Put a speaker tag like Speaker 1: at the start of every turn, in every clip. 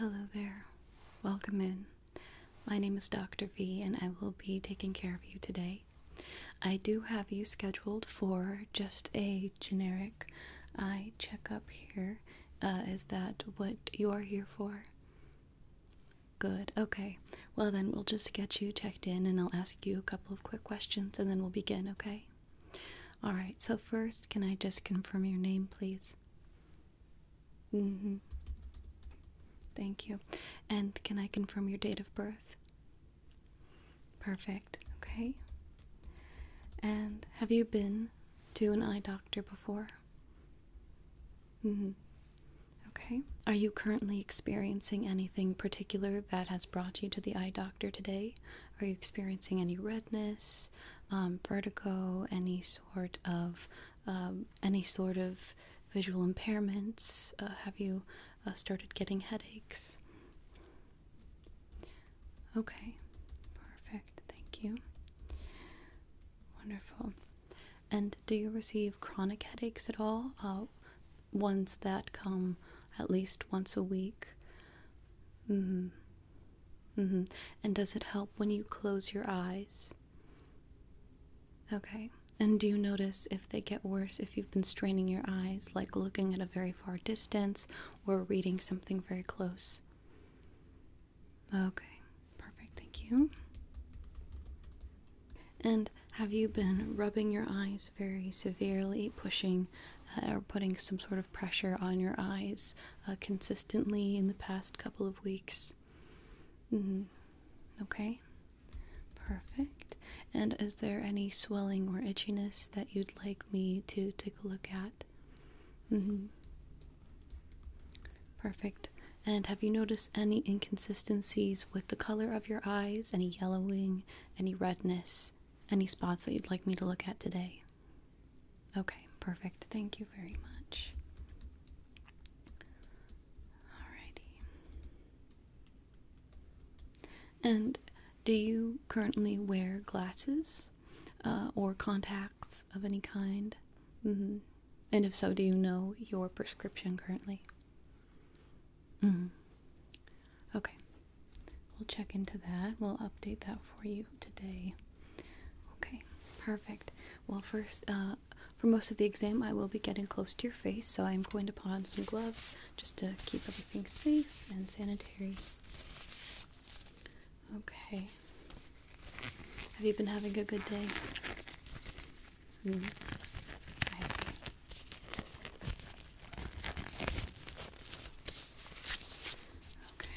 Speaker 1: Hello there. Welcome in. My name is Dr. V and I will be taking care of you today. I do have you scheduled for just a generic eye checkup here. Is that what you are here for? Good. Okay. Well then we'll just get you checked in and I'll ask you a couple of quick questions and then we'll begin, okay? Alright, so first can I just confirm your name, please? Thank you. And can I confirm your date of birth? Perfect. Okay. And have you been to an eye doctor before? Okay. Are you currently experiencing anything particular that has brought you to the eye doctor today? Are you experiencing any redness, vertigo, any sort of visual impairments? Have you started getting headaches? Okay. Perfect. Thank you. Wonderful. And do you receive chronic headaches at all? Ones that come at least once a week? And does it help when you close your eyes? Okay. And do you notice if they get worse if you've been straining your eyes, like looking at a very far distance or reading something very close? Okay. Perfect. Thank you. And have you been rubbing your eyes very severely, pushing or putting some sort of pressure on your eyes consistently in the past couple of weeks? Okay. Perfect. And is there any swelling or itchiness that you'd like me to take a look at? Perfect. And have you noticed any inconsistencies with the color of your eyes? Any yellowing, any redness, any spots that you'd like me to look at today? Okay, perfect. Thank you very much. Alrighty. And do you currently wear glasses or contacts of any kind? And if so, do you know your prescription currently? Okay. We'll check into that. We'll update that for you today. Okay, perfect. Well, first, for most of the exam, I will be getting close to your face, so I'm going to put on some gloves just to keep everything safe and sanitary. Okay. Have you been having a good day? I see. Okay.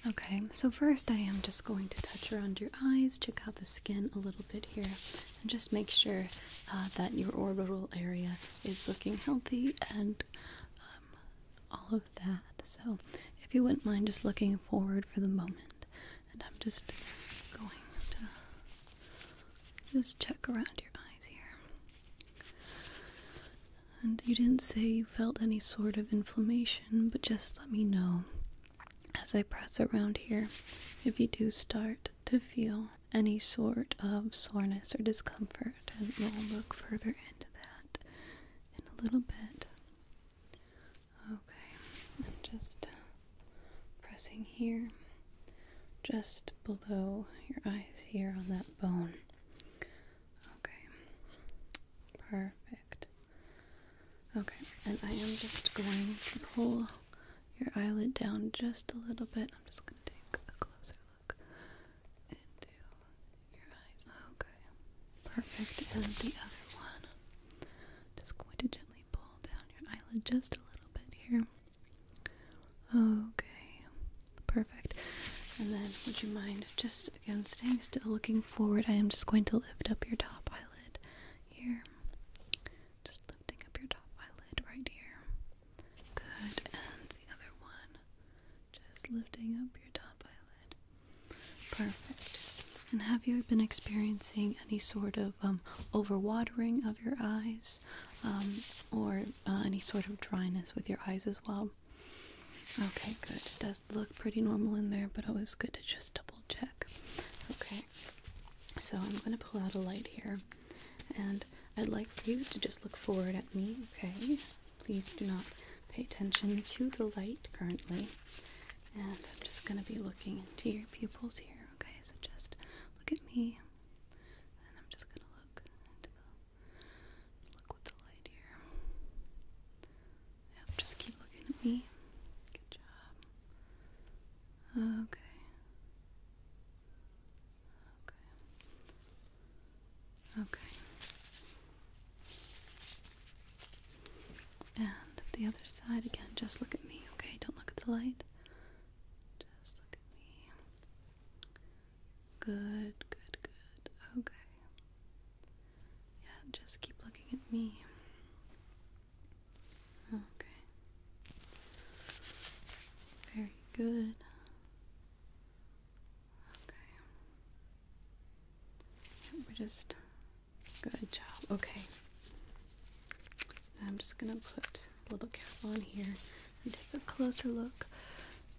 Speaker 1: Okay, so first I am just going to touch around your eyes, check out the skin a little bit here, and just make sure that your orbital area is looking healthy and all of that. So if you wouldn't mind just looking forward for the moment, and I'm just going to just check around your eyes here. And you didn't say you felt any sort of inflammation, but just let me know as I press around here if you do start to feel any sort of soreness or discomfort, and we'll look further into that in a little bit. Okay, and just pressing here, just below your eyes here on that bone. Okay, perfect. Okay, and I am just going to pull your eyelid down just a little bit. I'm just going to take a closer look into your eyes. Okay, perfect. And the other one, just going to gently pull down your eyelid just a little bit here. Okay, perfect. And then would you mind just again staying still, looking forward? I am just going to lift up your top eyelid here. Just lifting up your top eyelid right here. Good. And the other one, just lifting up your top eyelid. Perfect. And have you been experiencing any sort of overwatering of your eyes, or any sort of dryness with your eyes as well? Okay, good. It does look pretty normal in there, but always good to just double check. Okay, so I'm going to pull out a light here, and I'd like for you to just look forward at me, okay? Please do not pay attention to the light currently. And I'm just going to be looking into your pupils here, okay? So just look at me. And I'm just going to look with the light here. Yep, just keep looking at me. Good job. Okay. Okay. And the other side again, just look at me, okay? Don't look at the light. Just look at me. Good, good, good. Okay. Yeah, just keep looking at me. Okay. Very good. Okay. We're just... Good job. Okay. Now I'm just gonna put a little cap on here and take a closer look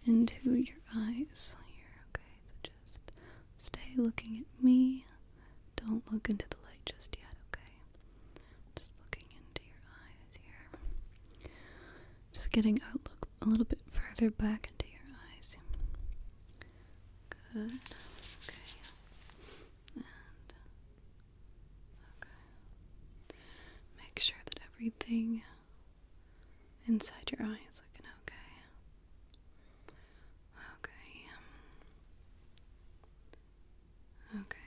Speaker 1: into your eyes here. Okay, so just stay looking at me. Don't look into the light just yet, okay? Just looking into your eyes here. Just getting a look a little bit further back into your eyes. Good. Okay. And okay. Make sure that everything inside your eye is looking okay. Okay. Okay.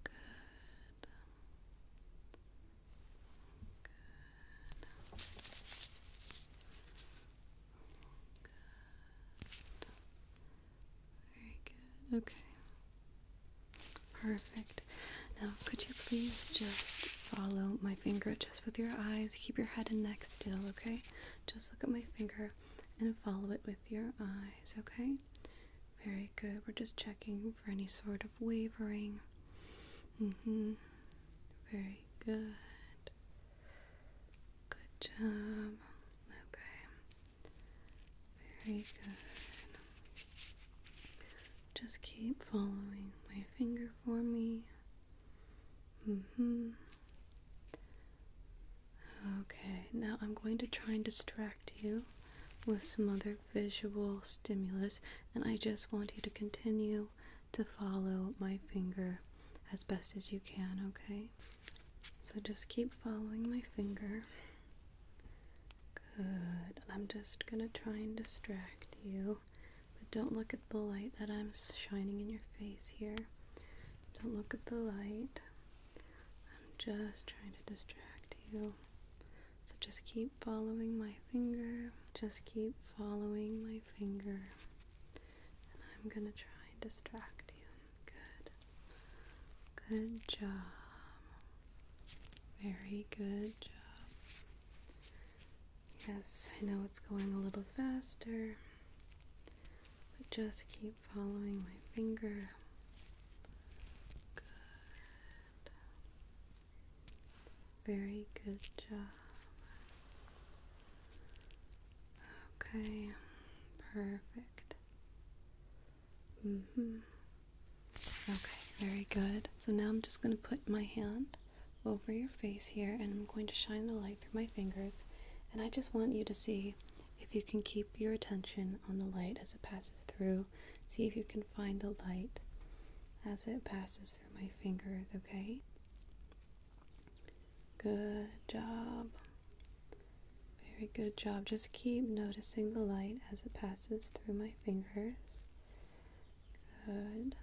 Speaker 1: Good. Good. Very good. Okay. Perfect. Now, could you please just follow my finger just with your eyes? Keep your head and neck still, okay? Just look at my finger and follow it with your eyes, okay? Very good. We're just checking for any sort of wavering. Very good. Good job. Okay. Very good. Just keep following my finger for me. Okay, now I'm going to try and distract you with some other visual stimulus, and I just want you to continue to follow my finger as best as you can, okay? So just keep following my finger. Good. And I'm just gonna try and distract you, but don't look at the light that I'm shining in your face here. Don't look at the light. I'm just trying to distract you. So just keep following my finger. Just keep following my finger. And I'm gonna try and distract you. Good. Good job. Very good job. Yes, I know it's going a little faster, but just keep following my finger. Good. Very good job. Okay, perfect. Okay, very good. So now I'm just going to put my hand over your face here, and I'm going to shine the light through my fingers. And I just want you to see if you can keep your attention on the light as it passes through. See if you can find the light as it passes through my fingers, okay? Good job. Very good job. Just keep noticing the light as it passes through my fingers. Good.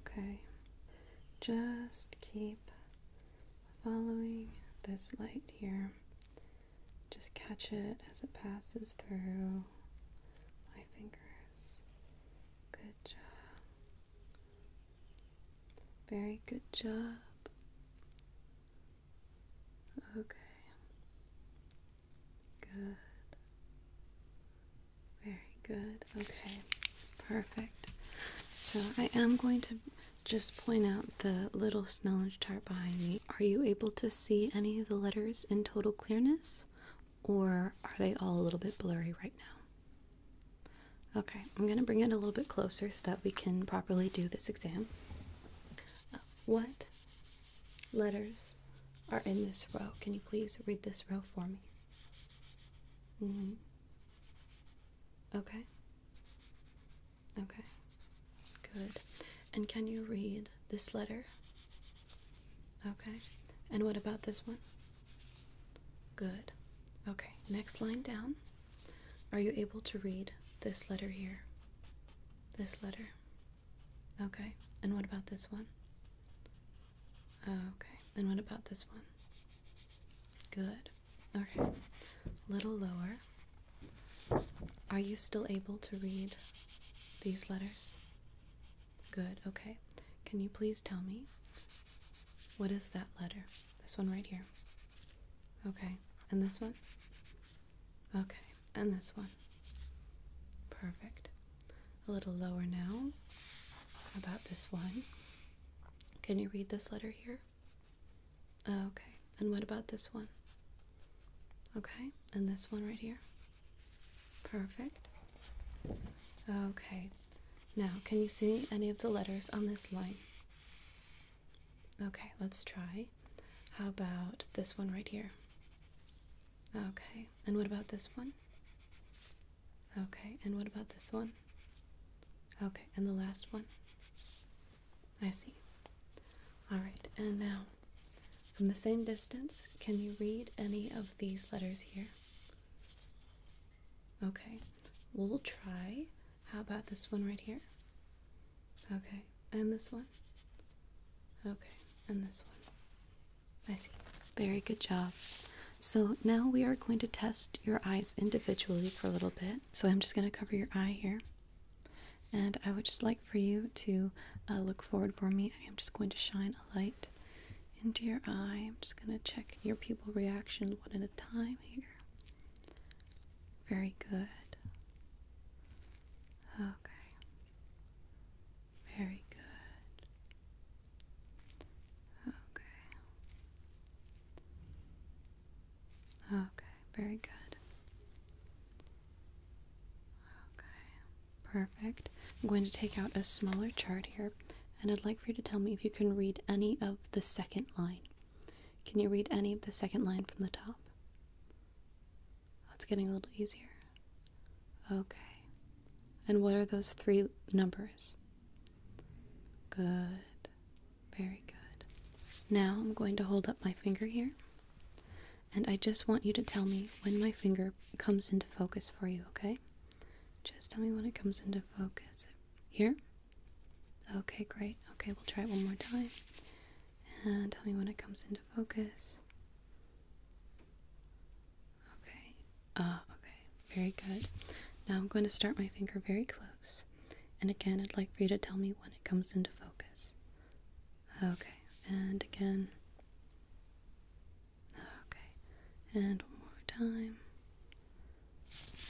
Speaker 1: Okay. Just keep following this light here. Just catch it as it passes through my fingers. Good job. Very good job. Okay. Good. Very good. Okay. Perfect. So I am going to just point out the little Schnellen chart behind me. Are you able to see any of the letters in total clearness, or are they all a little bit blurry right now? Okay, I'm going to bring it a little bit closer so that we can properly do this exam. What letters are in this row? Can you please read this row for me? Okay. Okay. Good. And can you read this letter? Okay. And what about this one? Good. Okay. Next line down. Are you able to read this letter here? This letter? Okay. And what about this one? Okay. And what about this one? Good. Okay. A little lower. Are you still able to read these letters? Good. Okay. Can you please tell me, what is that letter? This one right here. Okay. And this one? Okay. And this one? Perfect. A little lower now. How about this one? Can you read this letter here? Okay. And what about this one? Okay. And this one right here? Perfect. Okay. Now, can you see any of the letters on this line? Okay, let's try. How about this one right here? Okay. And what about this one? Okay. And what about this one? Okay. And the last one? I see. Alright, and now, from the same distance, can you read any of these letters here? Okay. We'll try. How about this one right here? Okay. And this one? Okay. And this one? I see. Very good job. So now we are going to test your eyes individually for a little bit. So I'm just going to cover your eye here. And I would just like for you to look forward for me. I am just going to shine a light into your eye. I'm just going to check your pupil reaction one at a time here. Very good. Okay. Very good. Okay. Okay, very good. Okay, perfect. I'm going to take out a smaller chart here, and I'd like for you to tell me if you can read any of the second line. Can you read any of the second line from the top? It's getting a little easier. Okay. And what are those three numbers? Good. Very good. Now I'm going to hold up my finger here. And I just want you to tell me when my finger comes into focus for you, okay? Just tell me when it comes into focus. Here? Okay, great. Okay, we'll try it one more time. And tell me when it comes into focus. Okay. Okay. Very good. Now I'm going to start my finger very close. And again, I'd like for you to tell me when it comes into focus. Okay. And again. Okay. And one more time.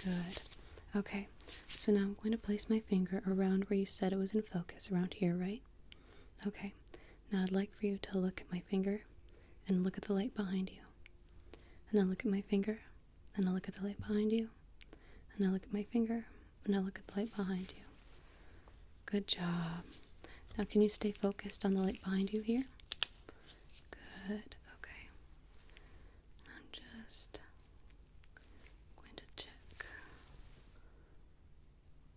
Speaker 1: Good. Okay. So now I'm going to place my finger around where you said it was in focus, around here, right? Okay. Now I'd like for you to look at my finger and look at the light behind you. And now look at my finger and now look at the light behind you. And now look at my finger and now look at the light behind you. Good job. Now can you stay focused on the light behind you here? Good. Okay. I'm just going to check.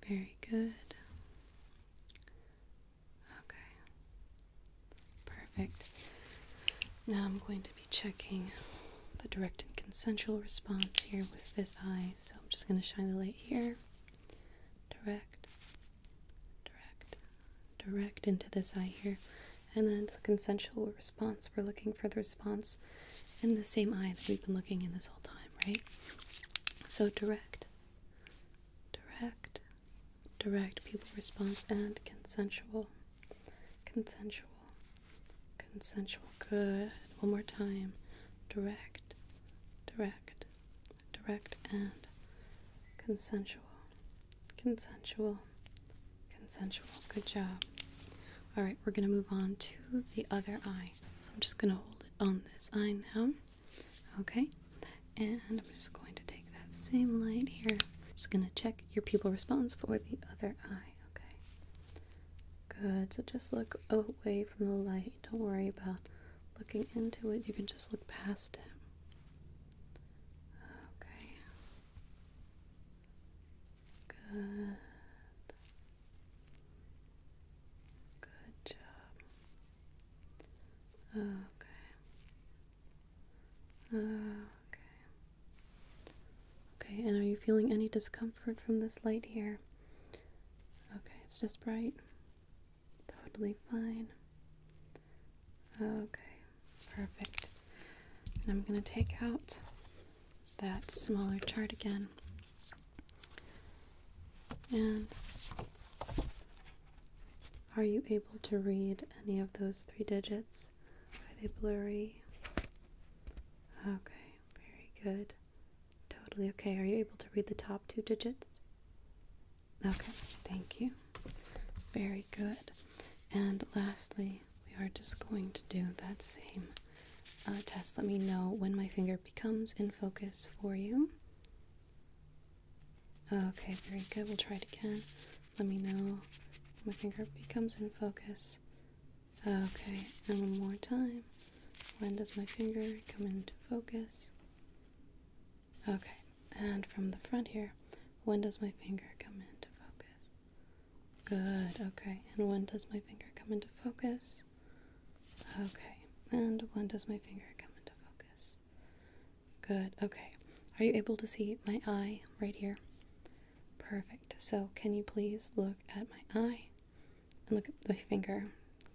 Speaker 1: Very good. Okay. Perfect. Now I'm going to be checking the direct and consensual response here with this eye. So I'm just going to shine the light here. Direct, direct, direct into this eye here. And then the consensual response, we're looking for the response in the same eye that we've been looking in this whole time, right? So direct, direct, direct pupil response, and consensual, consensual, consensual. Good. One more time. Direct, direct, direct, and consensual, consensual, consensual. Good job. Alright, we're going to move on to the other eye. So I'm just going to hold it on this eye now. Okay? And I'm just going to take that same light here. Just going to check your pupil response for the other eye. Okay? Good. So just look away from the light. Don't worry about looking into it. You can just look past it. Okay. Good. Good job. Okay. Okay. Okay, and are you feeling any discomfort from this light here? Okay, it's just bright. Totally fine. Okay, perfect. And I'm going to take out that smaller chart again. And are you able to read any of those 3 digits? Are they blurry? Okay, very good. Totally okay. Are you able to read the top 2 digits? Okay, thank you. Very good. And lastly, we are just going to do that same test. Let me know when my finger becomes in focus for you. Okay, very good. We'll try it again. Let me know when my finger becomes in focus. Okay, and one more time. When does my finger come into focus? Okay, and from the front here, when does my finger come into focus? Good, okay. And when does my finger come into focus? Okay, and when does my finger come into focus? Good, okay. Are you able to see my eye right here? Perfect. So can you please look at my eye and look at my finger?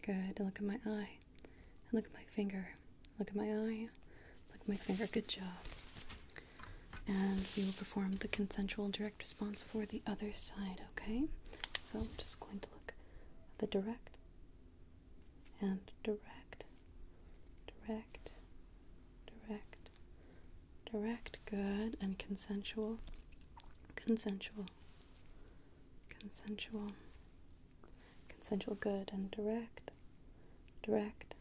Speaker 1: Good. And look at my eye and look at my finger. Look at my eye. Look at my finger. Good job. And we will perform the consensual direct response for the other side, okay? So I'm just going to look at the direct and direct, direct, direct, direct. Good. And consensual, consensual, consensual, consensual. Good. And direct, direct,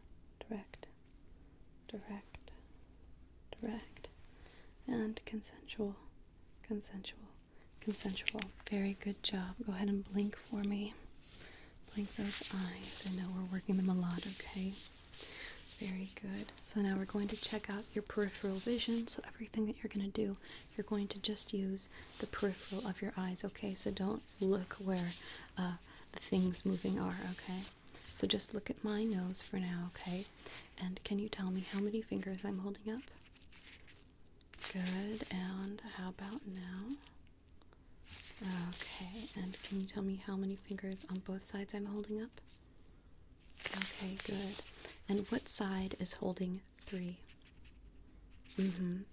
Speaker 1: direct, direct, direct, and consensual, consensual, consensual. Very good job. Go ahead and blink for me. Blink those eyes. I know we're working them a lot, okay? Very good. So now we're going to check out your peripheral vision. So everything that you're going to do, you're going to just use the peripheral of your eyes, okay? So don't look where the things moving are, okay? So just look at my nose for now, okay? And can you tell me how many fingers I'm holding up? Good. And how about now? Okay. And can you tell me how many fingers on both sides I'm holding up? Okay, good. And what side is holding 3? And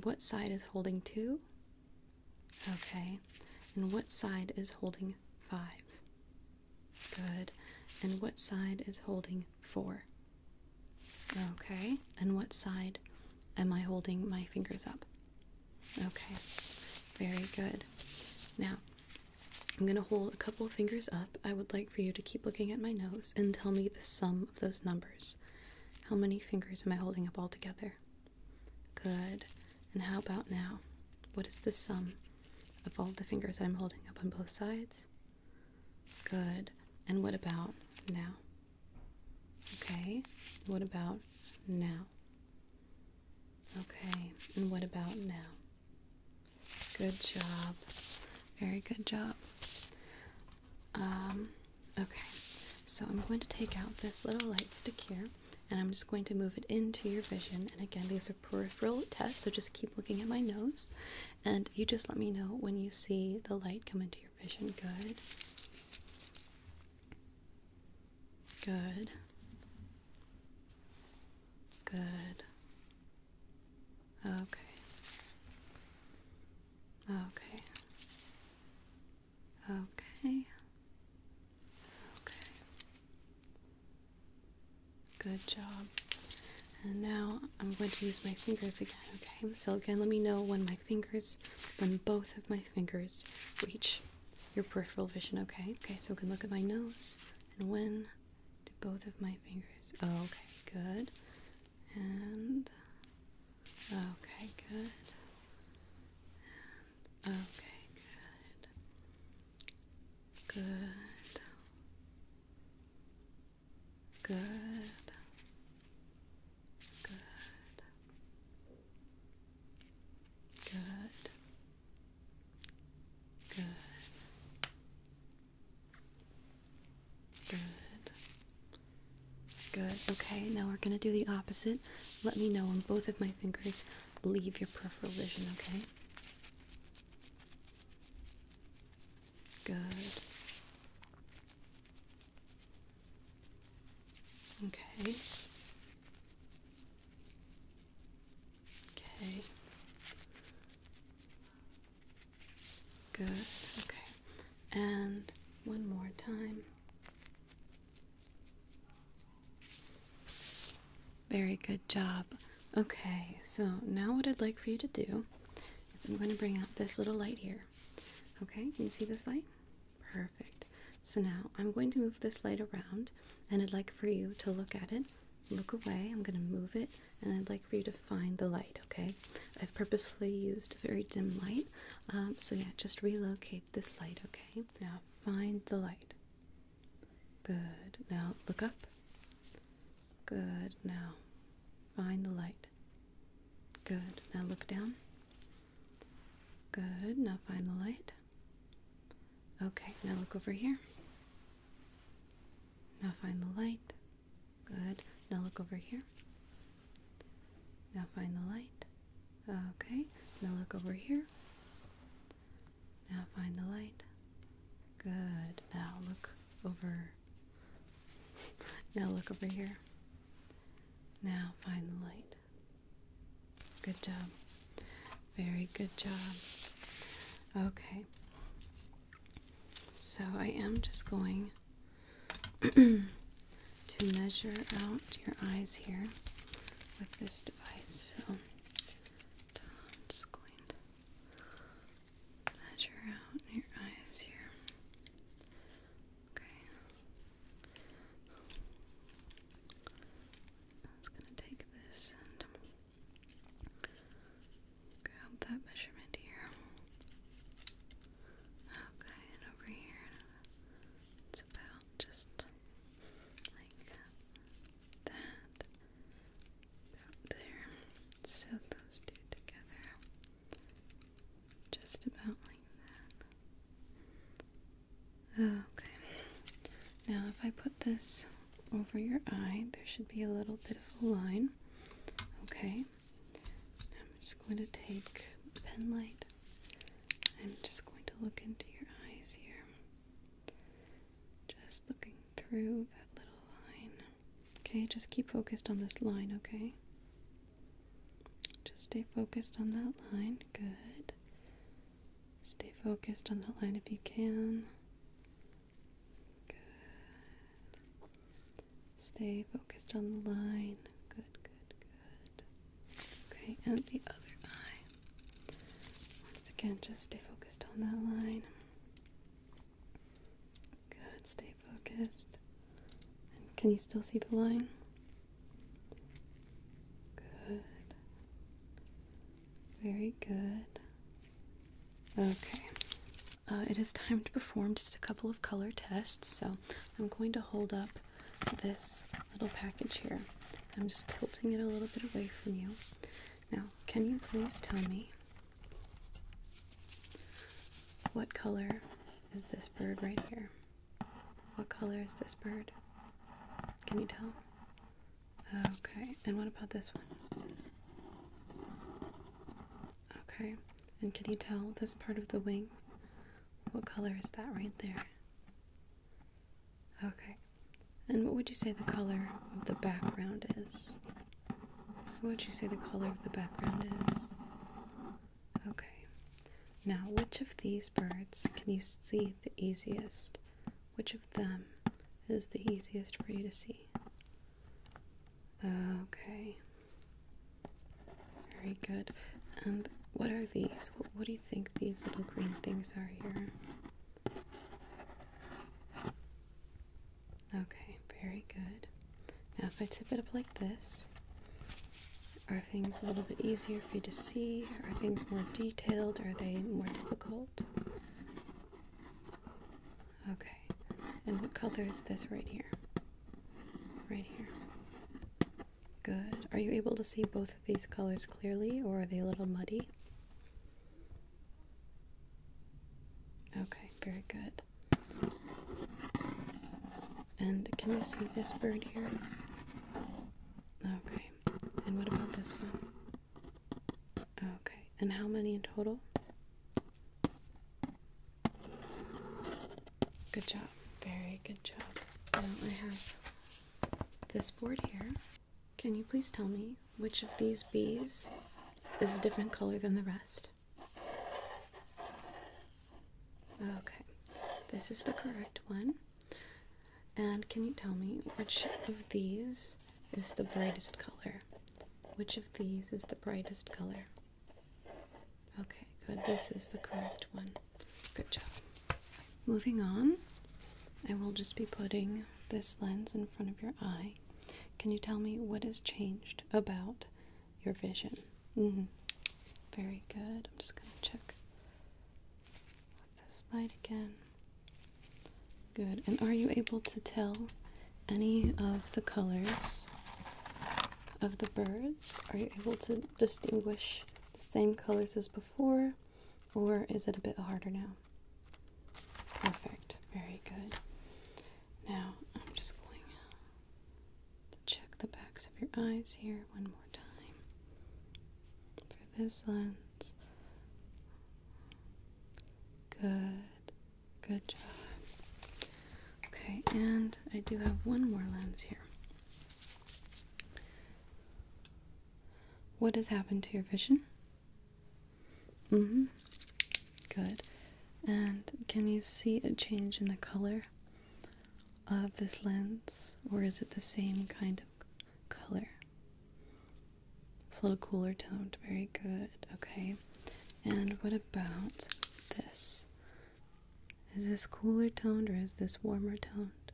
Speaker 1: what side is holding 2? Okay. And what side is holding 5? Good. And what side is holding 4? Okay. And what side am I holding my fingers up? Okay. Very good. Now, I'm going to hold a couple of fingers up. I would like for you to keep looking at my nose and tell me the sum of those numbers. How many fingers am I holding up all together? Good. And how about now? What is the sum of all the fingers that I'm holding up on both sides? Good. And what about now? Okay. What about now? Okay. And what about now? Good job. Very good job. Okay. So I'm going to take out this little light stick here, and I'm just going to move it into your vision. And again, these are peripheral tests, so just keep looking at my nose, and you just let me know when you see the light come into your vision. Good. Good. Good. Okay. Okay. Okay. Okay. Good job. And now I'm going to use my fingers again, okay? So again, let me know when both of my fingers reach your peripheral vision, okay? Okay, so we can look at my nose. And when do both of my fingers? Oh, okay, good. And, okay, good. And, okay, good. Good. Good. Good. Good. Good. Good. Good. Okay, now we're going to do the opposite. Let me know when both of my fingers leave your peripheral vision, okay? Good. Okay. Okay. Good. Okay. And one more time. Very good job. Okay, so now what I'd like for you to do is I'm going to bring out this little light here. Okay, can you see this light? Perfect. So now I'm going to move this light around, and I'd like for you to look at it, look away. I'm going to move it, and I'd like for you to find the light, okay? I've purposely used a very dim light, so yeah, just relocate this light, okay? Now find the light. Good. Now look up. Good. Now find the light. Good. Now look down. Good. Now find the light. Okay. Now look over here. Now find the light. Good. Now look over here. Now find the light. Okay. Now look over here. Now find the light. Good. Now look over. Now look over here. Now find the light. Good job. Very good job. Okay. So I am just going to measure out your eyes here with this device. So I'm just going to measure out your eyes here. Okay. I'm just going to take this and grab that measurement here. Okay, and over here, it's about just like that, about there. So those two together, just about like that. Okay, now if I put this over your eye, there should be a little bit of a line. Okay, I'm just going to take a pen light. I'm just going to look into your eyes here. Just looking through that little line. Okay, just keep focused on this line, okay? Just stay focused on that line. Good. Stay focused on that line if you can. Good. Stay focused on the line. Good, good, good. Okay, and the other eye. Once again, just stay focused on that line. Good, stay focused. And can you still see the line? Good. Very good. Okay. It is time to perform just a couple of color tests. So I'm going to hold up this little package here. I'm just tilting it a little bit away from you. Now, can you please tell me what color is this bird right here? What color is this bird? Can you tell? Okay, and what about this one? Okay, and can you tell this part of the wing? What color is that right there? Okay, and what would you say the color of the background is? What would you say the color of the background is? Okay. Now, which of these birds can you see the easiest? Which of them is the easiest for you to see? Okay. Very good. And what are these? What do you think these little green things are here? Okay, very good. Now, if I tip it up like this, are things a little bit easier for you to see? Are things more detailed? Are they more difficult? Okay. And what color is this right here? Right Good. Are you able to see both of these colors clearly, or are they a little muddy? Okay, very good. And can you see this bird here? Okay. And what about this one? Okay. And how many in total? Good job. Very good job. Now I have this board here. Can you please tell me which of these bees is a different color than the rest? Okay. This is the correct one. And can you tell me which of these is the brightest color? Which of these is the brightest color? Okay, good. This is the correct one. Good job. Moving on, I will just be putting this lens in front of your eye. Can you tell me what has changed about your vision? Very good. I'm just going to check with this light again. Good. And are you able to tell any of the colors of the birds? Are you able to distinguish the same colors as before, or is it a bit harder now? Perfect. Very good. Now, I'm just going to check the backs of your eyes here one more time for this lens. Good. Good job. Okay, and I do have one more lens here. What has happened to your vision? Good. And can you see a change in the color of this lens, or is it the same kind of color? It's a little cooler toned. Very good. Okay. And what about this? Is this cooler toned or is this warmer toned?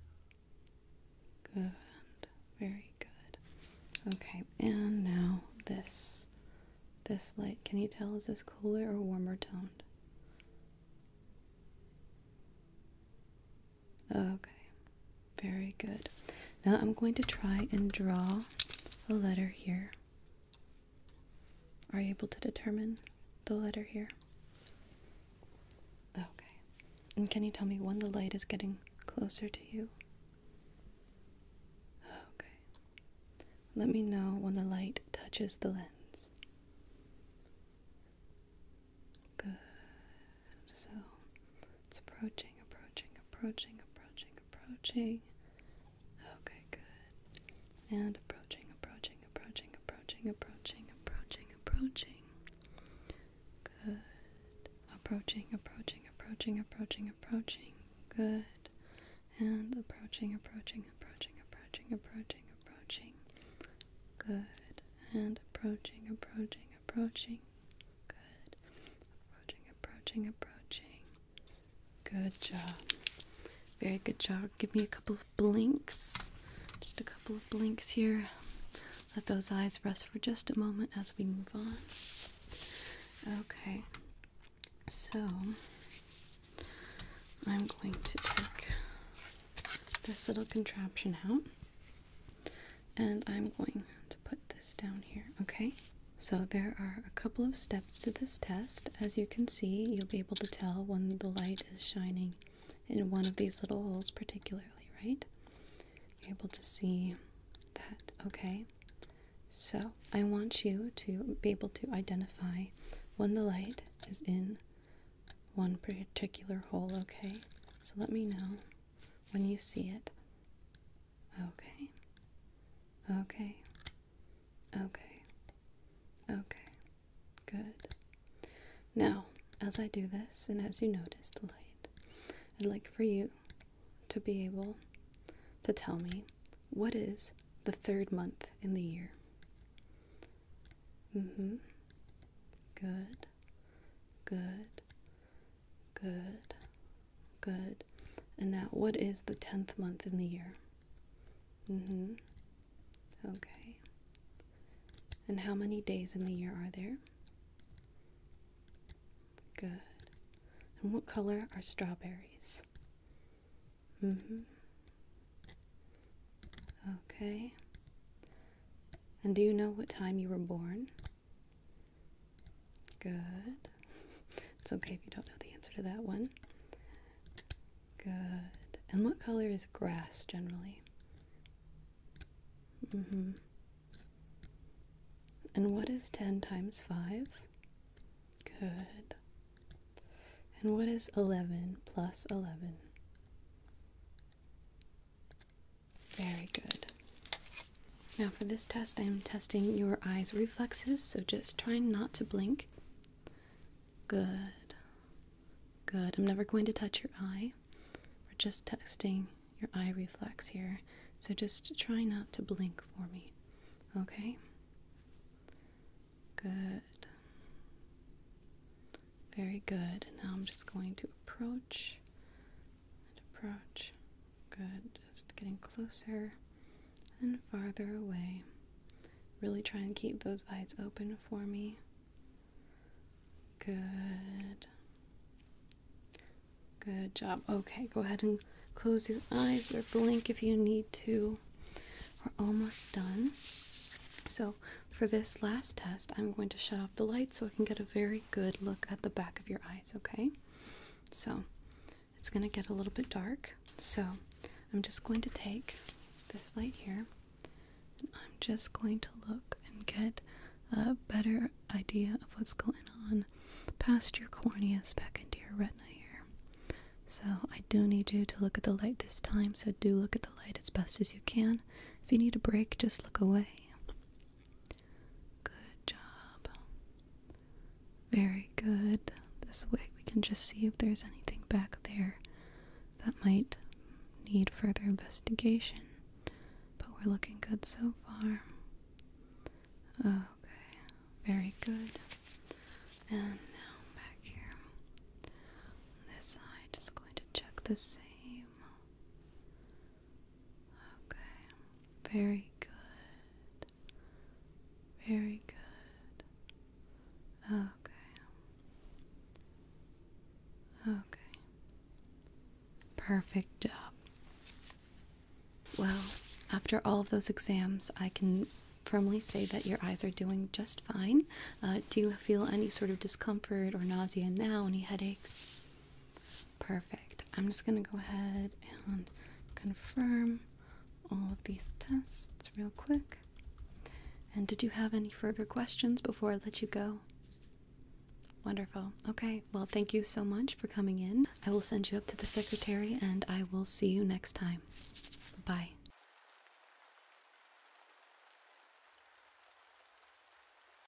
Speaker 1: Good. Very good. Okay. And now this light. Can you tell, is this cooler or warmer toned? Okay. Very good. Now I'm going to try and draw a letter here. Are you able to determine the letter here? Okay. And can you tell me when the light is getting closer to you? Okay. Let me know when the light touches the lens. Good. So it's approaching, approaching, approaching, approaching, approaching. Okay, good. And approaching, approaching, approaching, approaching, approaching, approaching, approaching. Good. Approaching, approaching, approaching, approaching, approaching. Good. And approaching, approaching, approaching, approaching, approaching, approaching. Good. And approaching, approaching, approaching. Good. Approaching, approaching, approaching. Good job. Very good job. Give me a couple of blinks. Just a couple of blinks here. Let those eyes rest for just a moment as we move on. Okay. So, I'm going to take this little contraption out, and I'm going to put this down here, okay? So there are a couple of steps to this test. As you can see, you'll be able to tell when the light is shining in one of these little holes particularly, right? You're able to see that, okay? So I want you to be able to identify when the light is in one particular hole, okay? So let me know when you see it. Okay. Okay. Okay. Okay. Good. Now, as I do this, and as you notice the light, I'd like for you to be able to tell me what is the third month in the year. Good. Good. Good. Good. And now, what is the 10th month in the year? Okay. And how many days in the year are there? Good. And what color are strawberries? Okay. And do you know what time you were born? Good. It's okay if you don't know the answer to that one. Good. And what color is grass generally? And what is 10 times 5? Good. And what is 11 plus 11? Very good. Now for this test, I am testing your eyes' reflexes, so just try not to blink. Good. Good. I'm never going to touch your eye. We're just testing your eye reflex here, so just try not to blink for me, okay? Good. Very good. And now I'm just going to approach and approach. Good. Just getting closer and farther away. Really try and keep those eyes open for me. Good. Good job. Okay, go ahead and close your eyes or blink if you need to. We're almost done. So for this last test, I'm going to shut off the light so I can get a very good look at the back of your eyes, okay? So it's going to get a little bit dark. So I'm just going to take this light here, and I'm just going to look and get a better idea of what's going on past your corneas back into your retina here. So I do need you to look at the light this time, so do look at the light as best as you can. If you need a break, just look away. Good job. Very good. This way we can just see if there's anything back there that might need further investigation. But we're looking good so far. Okay, very good. And now back here on this side, just going to check the same. Okay, very good. Very good. Okay. Okay. Perfect job. Well, after all of those exams, I can firmly say that your eyes are doing just fine. Do you feel any sort of discomfort or nausea now? Any headaches? Perfect. I'm just going to go ahead and confirm all of these tests real quick. And did you have any further questions before I let you go? Wonderful. Okay, well, thank you so much for coming in. I will send you up to the secretary, and I will see you next time. Bye.